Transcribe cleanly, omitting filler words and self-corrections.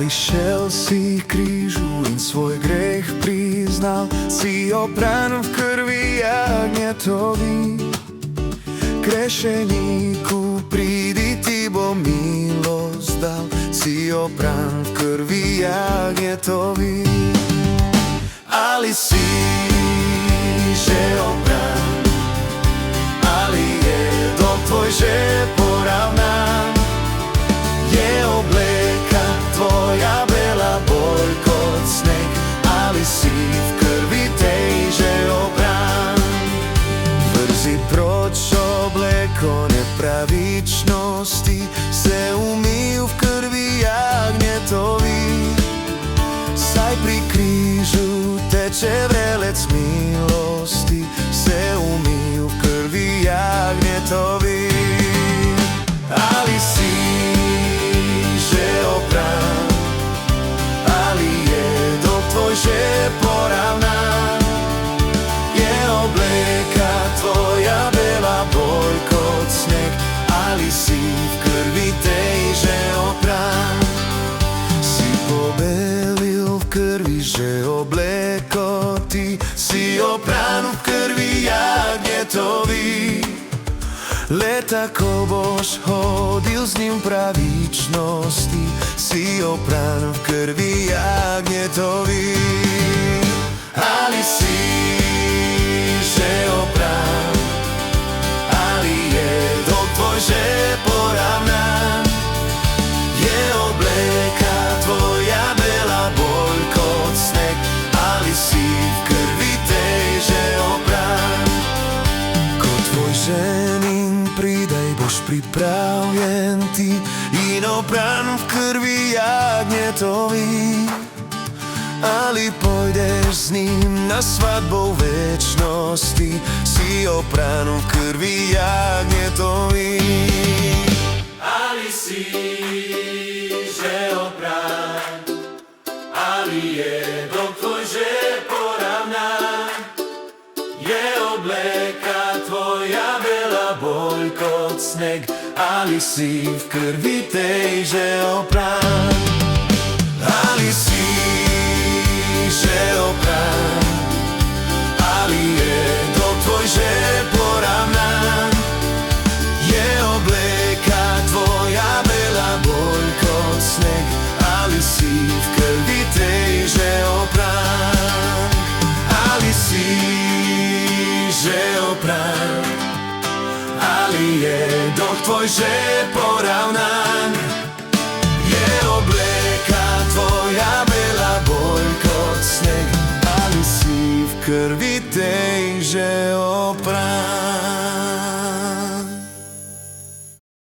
Ali šel si k krížu in svoj greh priznal, si opran v krvi jagnjetový. Krešeníku prídi, ti bo milosť dal, si opran v krvi jagnjetový. Ali si že opran, ali je dom tvoj že poravnán. Je obleka tvoja bela bolj kot sneg, ali si v krvi tej že obrán. Vrzi proč obleko nepravičnosti, se umyj v krvi jagnjetový. Saj pri krížu teče vrelec milosti, se umyj v krvi jagnjetový. Ali si že oprán, ali je dom tvoj že poravnán. Je obleka tvoja bela bolj kot sneg, ali si v krvi tej že oprán. Si pobelil v krvi že obleko ty, si oprán v krvi jagnjetový. Leta ko boš hodil s ním pravičnosti, si oprán v krvi jagnjetový. Ali si že oprán, ali je dom tvoj že poravnán. Je obleka tvoja bela bolj kot sneg, ali si v krvi tej že oprán. Ko tvoj ženin pridaj boš pripravljen ti in opran v krvi jagnjetový. Ali pojdeš s ním na svadbu večnosti, si opran v krvi jagnjetový. Ali si že oprán, ali je dom tvoj že poravnán. Je obleka tvoja bela bolj kot sneg, ali si v krvi tej že oprán. Ali si že oprán, ali je dom tvoj že poravnán. Je obleka tvoja bela bolj kot sneg, ali si v krvi tej že oprán. Ali si že oprán, ali je dom tvoj že poravnán. Je obleka tvoja bela bolj kot sneg, ali si v krvi tej že oprán.